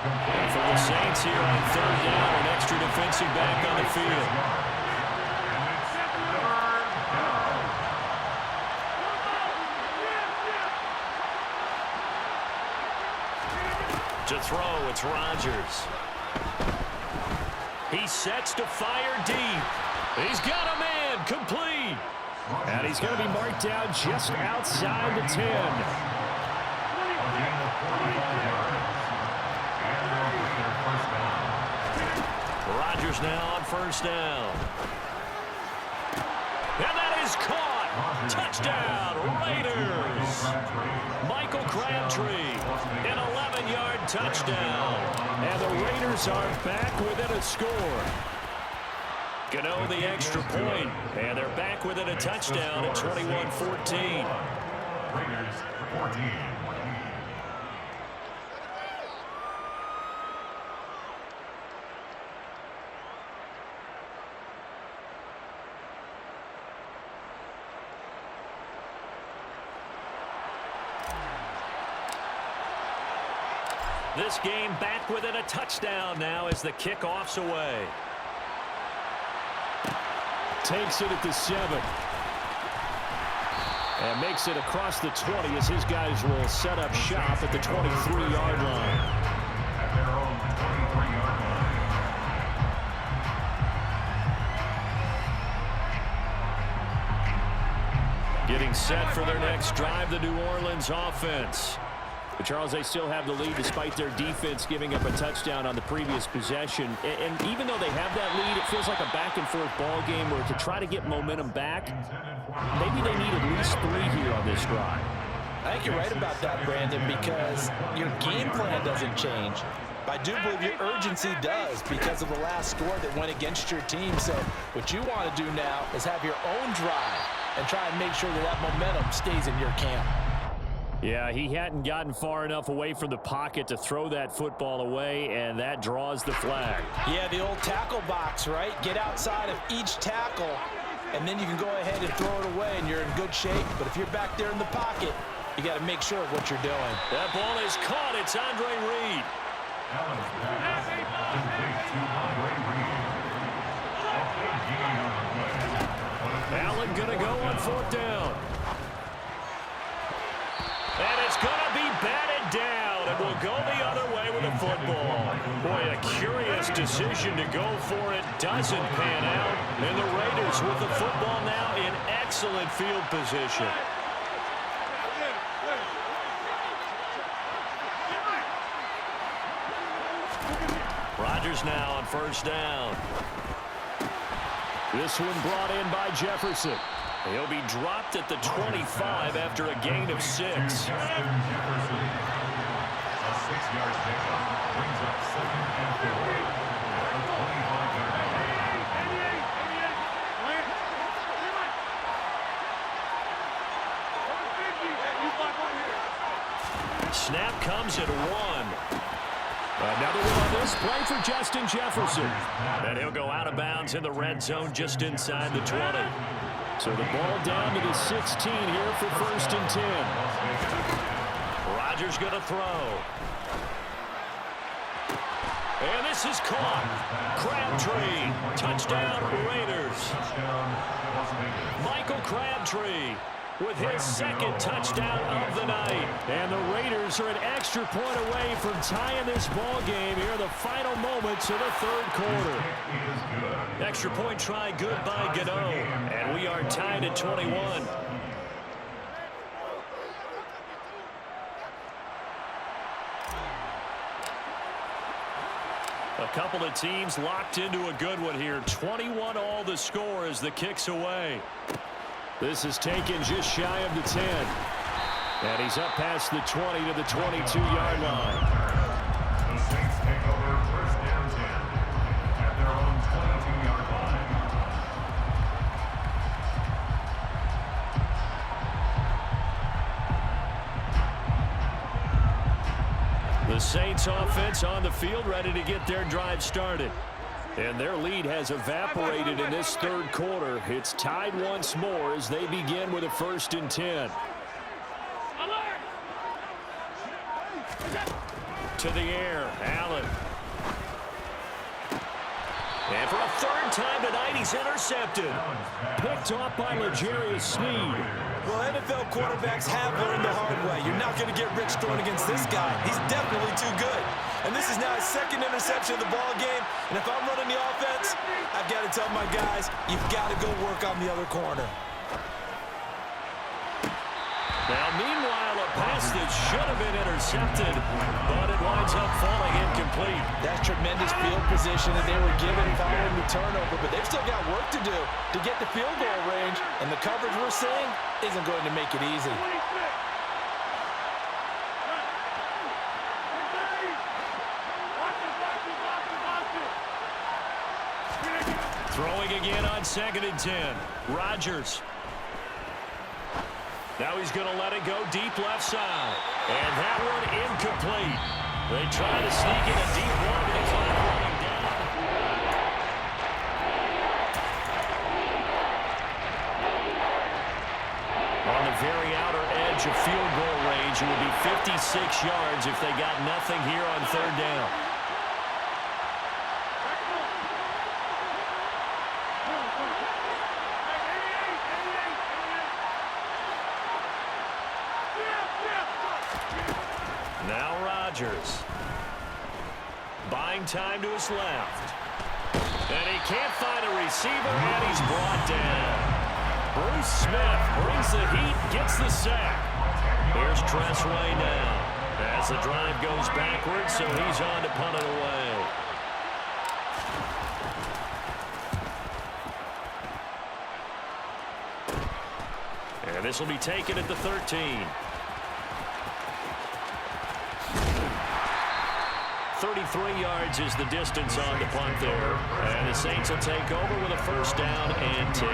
And for the Saints here on third down, an extra defensive back on the field. To throw, it's Rodgers. He sets to fire deep. He's got a man, complete. And he's going to be marked down just outside the 10. Rodgers now on first down. And that is caught. Touchdown, Raiders. Michael Crabtree, an 11-yard touchdown. And the Raiders are back within a score. Gano the extra point, and they're back within a touchdown at 21-14. Raiders 14. This game back within a touchdown now as the kickoff's away. Takes it at the 7. And makes it across the 20 as his guys will set up shop at the 23-yard line. At their own 23-yard line. Getting set for their next drive, the New Orleans offense. But Charles, they still have the lead despite their defense giving up a touchdown on the previous possession. And even though they have that lead, it feels like a back-and-forth ball game where to try to get momentum back, maybe they need at least 3 here on this drive. I think you're right about that, Brandon, because your game plan doesn't change. But I do believe your urgency does because of the last score that went against your team. So what you want to do now is have your own drive and try and make sure that that momentum stays in your camp. Yeah, he hadn't gotten far enough away from the pocket to throw that football away, and that draws the flag. Yeah, the old tackle box, right? Get outside of each tackle, and then you can go ahead and throw it away, and you're in good shape. But if you're back there in the pocket, you got to make sure of what you're doing. That ball is caught. It's Andre Reed. Allen going to go on fourth down. And it's going to be batted down, and will go the other way with the football. Boy, a curious decision to go for it. Doesn't pan out. And the Raiders with the football now in excellent field position. Rodgers now on first down. This one brought in by Jefferson. He'll be dropped at the 25 after a gain of 6. A 6-yard pickup brings up 2nd and 4. Snap comes at 1. Another one on this play for Justin Jefferson. And he'll go out of bounds in the red zone just inside the 20. So the ball down to the 16 here for 1st and 10. Rodgers going to throw. And this is caught. Crabtree. Touchdown Raiders. Michael Crabtree with his 2nd touchdown of the night. And the Raiders are an extra point away from tying this ball game here in the final moments of the 3rd quarter. Extra point try good by Gano. And we are tied at 21. A couple of teams locked into a good one here. 21 all the score as the kick's away. This is taken just shy of the 10. And he's up past the 20 to the 22-yard line. The Saints take over 1st and 10 at their own 22-yard line. The Saints offense on the field ready to get their drive started. And their lead has evaporated in this 3rd quarter. It's tied once more as they begin with a 1st and 10. to the air. Allen. And for a third time tonight, he's intercepted. Picked off by L'Jarius Sneed. Well, NFL quarterbacks have learned the hard way. You're not going to get rich throwing against this guy. He's definitely too good. And this is now his second interception of the ball game. And if I'm running the offense, I've got to tell my guys, you've got to go work on the other corner. Now, meanwhile, a pass that should have been intercepted, but it winds up falling incomplete. That's tremendous field position that they were given following the turnover, but they've still got work to do to get the field goal range, and the coverage we're seeing isn't going to make it easy. Throwing again on 2nd and 10. Rodgers. Now he's going to let it go deep left side. And that one incomplete. They try to sneak in a deep one, but it's not running down. On the very outer edge of field goal range, it would be 56 yards if they got nothing here on 3rd down. Now Rodgers. Buying time to his left. And he can't find a receiver, and he's brought down. Bruce Smith brings the heat, gets the sack. Here's Tressway now. As the drive goes backwards, so he's on to punt it away. And this will be taken at the 13. 33 yards is the distance on the punt there. And the Saints will take over with a 1st down and 10.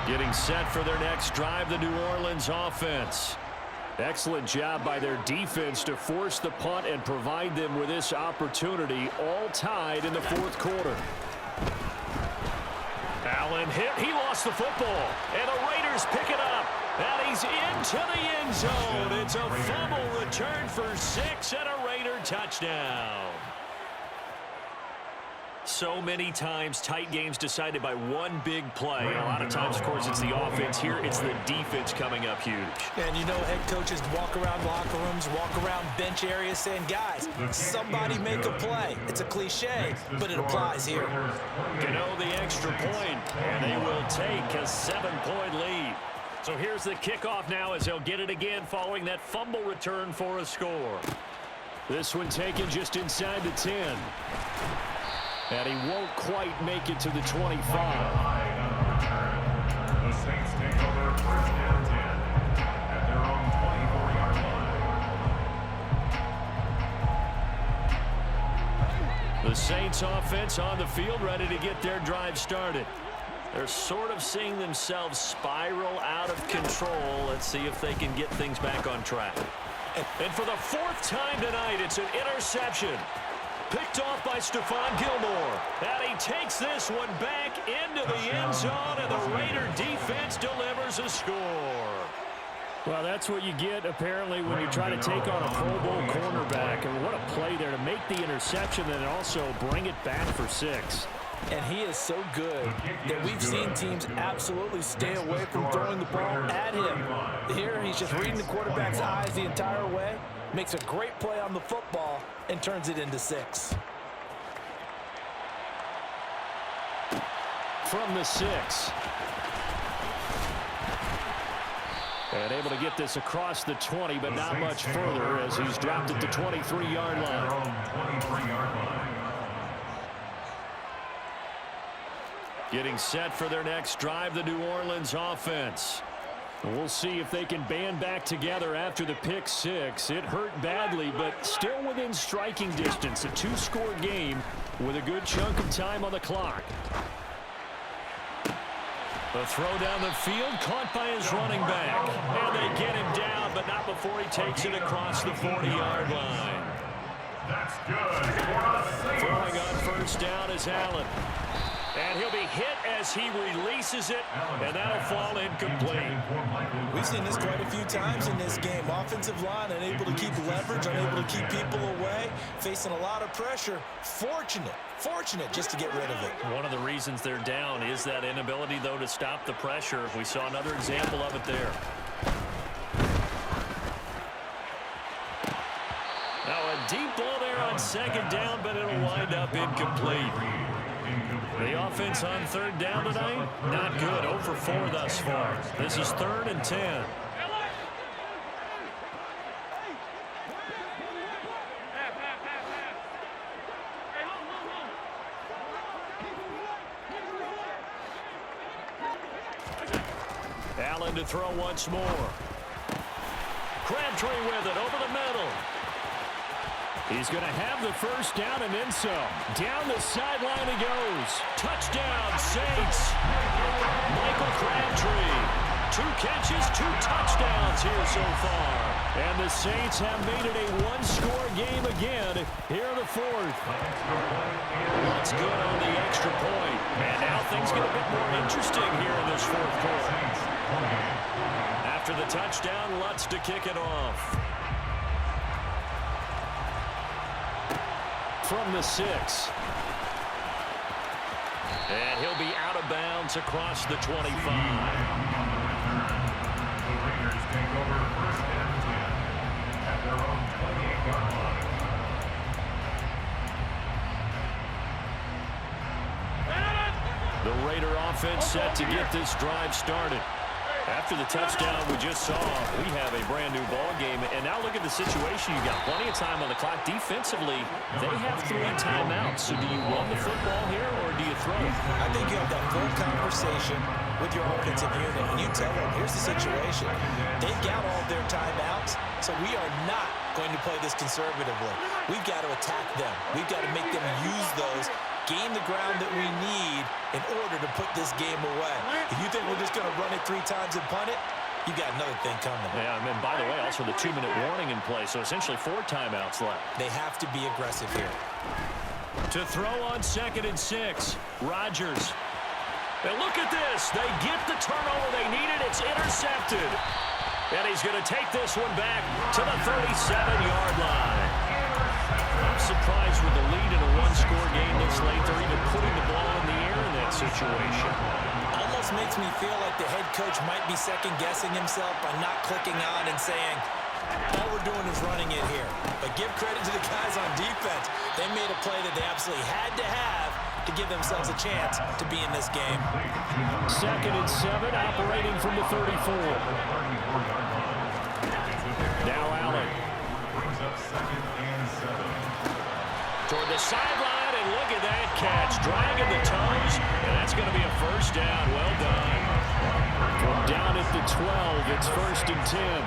Getting set for their next drive, the New Orleans offense. Excellent job by their defense to force the punt and provide them with this opportunity, all tied in the 4th quarter. Allen hit. He lost the football. And the Raiders pick it up. And he's into the end zone. It's a fumble return for 6 and a Raider touchdown. So many times tight games decided by one big play. A lot of times, of course, it's the offense. Here, it's the defense coming up huge. And you know head coaches walk around locker rooms, walk around bench areas saying, guys, somebody make a play. It's a cliche, but it applies here. Gano the extra point, and they will take a 7-point lead. So here's the kickoff now as they'll get it again following that fumble return for a score. This one taken just inside the 10. And he won't quite make it to the 25. The Saints take over 1st and 10 at their own 24-yard line. The Saints offense on the field, ready to get their drive started. They're sort of seeing themselves spiral out of control. Let's see if they can get things back on track. And for the 4th time tonight, it's an interception. Picked off by Stephon Gilmore. And he takes this one back into the end zone, and the Raider defense delivers a score. Well, that's what you get, apparently, when you try to take on a Pro Bowl cornerback. And what a play there to make the interception and also bring it back for 6. And he is so good that we've seen teams absolutely stay away from throwing the ball at him. Here, he's just reading the quarterback's eyes the entire way, makes a great play on the football, and turns it into 6. From the 6. And able to get this across the 20, but not much further as he's dropped it to 23-yard line. Getting set for their next drive, the New Orleans offense. We'll see if they can band back together after the pick 6. It hurt badly, but still within striking distance. A 2-score game with a good chunk of time on the clock. The throw down the field, caught by his running back. And they get him down, but not before he takes it across the 40-yard line. That's good. Throwing on 1st down is Allen. And he'll be hit and as he releases it, and that'll fall incomplete. We've seen this quite a few times in this game. Offensive line unable to keep leverage, unable to keep people away, facing a lot of pressure. Fortunate just to get rid of it. One of the reasons they're down is that inability, though, to stop the pressure. We saw another example of it there. Now a deep ball there on second down, but it'll wind up incomplete. The offense on third down tonight, not good. 0 for 4 thus far. This is 3rd and 10. Allen to throw once more. Crabtree with it over the middle. He's going to have the first down and then some. Down the sideline he goes. Touchdown, Saints. Michael Crabtree. 2 catches, 2 touchdowns here so far. And the Saints have made it a one-score game again here in the 4th. That's good on the extra point. And now things get a bit more interesting here in this 4th quarter. After the touchdown, Lutz to kick it off. From the 6. And he'll be out of bounds across the 25. The Raiders take over 1st and 10 at their own 28-yard line. The Raider offense set to get this drive started. After the touchdown we just saw, we have a brand new ball game. And now look at the situation. You got plenty of time on the clock. Defensively, they have 3 timeouts. So do you run the football here or do you throw it? I think you have that full conversation with your offensive unit, and you tell them, here's the situation. They've got all their timeouts, so we are not going to play this conservatively. We've got to attack them. We've got to make them use those, gain the ground that we need in order to put this game away. If you think we're just going to run it 3 times and punt it, you got another thing coming. Yeah, and by the way, also the 2-minute warning in play, so essentially 4 timeouts left. They have to be aggressive here. To throw on 2nd and 6, Rodgers. And look at this. They get the turnover they needed. It's intercepted. And he's going to take this one back to the 37-yard line. I'm surprised with the lead in a one-score game this late. They're even putting the ball in the air in that situation. Almost makes me feel like the head coach might be second-guessing himself by not clicking on and saying, all we're doing is running it here. But give credit to the guys on defense. They made a play that they absolutely had to have to give themselves a chance to be in this game. 2nd and 7, operating from the 34. Now Allen. Brings up 2nd and 7. Toward the sideline, and look at that catch. Dragging the toes, and that's going to be a first down. Well done. From down at the 12, it's 1st and 10.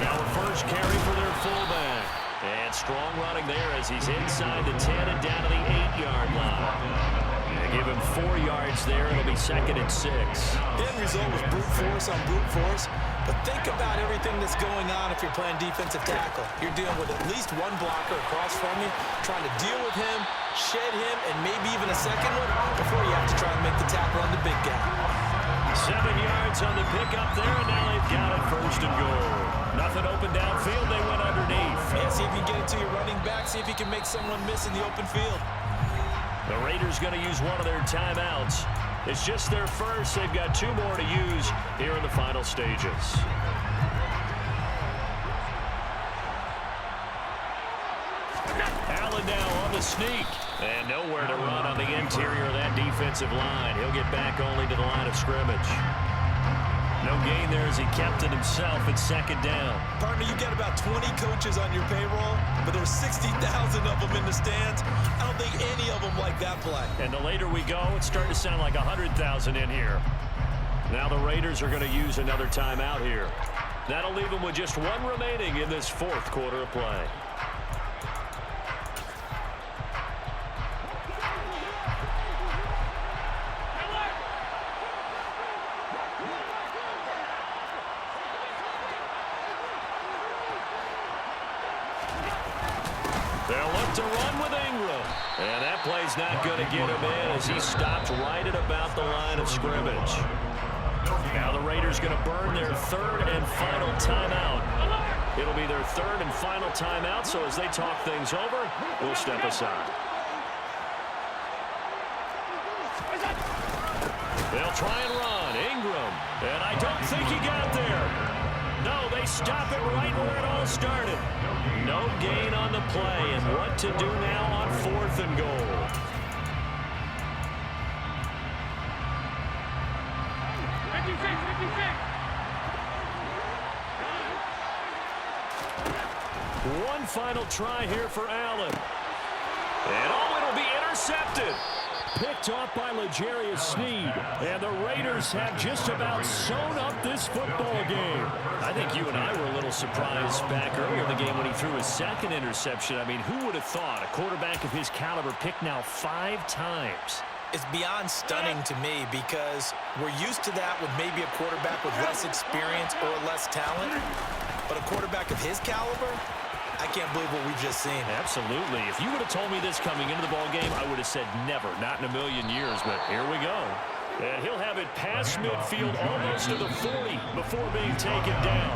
Now a first carry for their fullback. And strong running there as he's inside the 10 and down to the 8-yard line. They give him 4 yards there. It'll be 2nd and 6. The end result was brute force on brute force. But think about everything that's going on if you're playing defensive tackle. You're dealing with at least one blocker across from you, trying to deal with him, shed him, and maybe even a second one before you have to try and make the tackle on the big guy. 7 yards on the pickup there, and now they've got it 1st and goal. Nothing open downfield. They went underneath. Yeah, see if you can get it to your running back. See if you can make someone miss in the open field. The Raiders going to use one of their timeouts. It's just their first. They've got 2 more to use here in the final stages. Allen now on the sneak. And nowhere to run on the interior of that defensive line. He'll get back only to the line of scrimmage. No gain there as he kept it himself at 2nd down. Partner, you've got about 20 coaches on your payroll, but there's 60,000 of them in the stands. I don't think any of them like that play. And the later we go, it's starting to sound like 100,000 in here. Now the Raiders are going to use another timeout here. That'll leave them with just 1 remaining in this 4th quarter of play. They'll look to run with Ingram. And that play's not going to get him in as he stopped right at about the line of scrimmage. Now the Raiders going to burn their third and final timeout. It'll be their third and final timeout, so as they talk things over, we'll step aside. They'll try and run. Ingram. And I don't think he got there. No, they stop it right where it all started. No gain on the play, and what to do now on 4th and goal. One final try here for Allen. And oh, it'll be intercepted. Picked off by L'Jarius Sneed. And the Raiders have just about sewn up this football game. I think you and I were a little surprised back earlier in the game when he threw his second interception. I mean, who would have thought a quarterback of his caliber picked now 5 times? It's beyond stunning to me because we're used to that with maybe a quarterback with less experience or less talent. But a quarterback of his caliber, I can't believe what we've just seen. Absolutely. If you would have told me this coming into the ball game, I would have said never, not in a million years. But here we go. And he'll have it past midfield almost to the 40 before being taken down.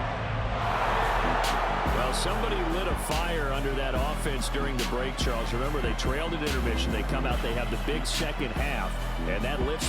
Well, somebody lit a fire under that offense during the break, Charles. Remember, they trailed at intermission. They come out, they have the big second half, and that lifts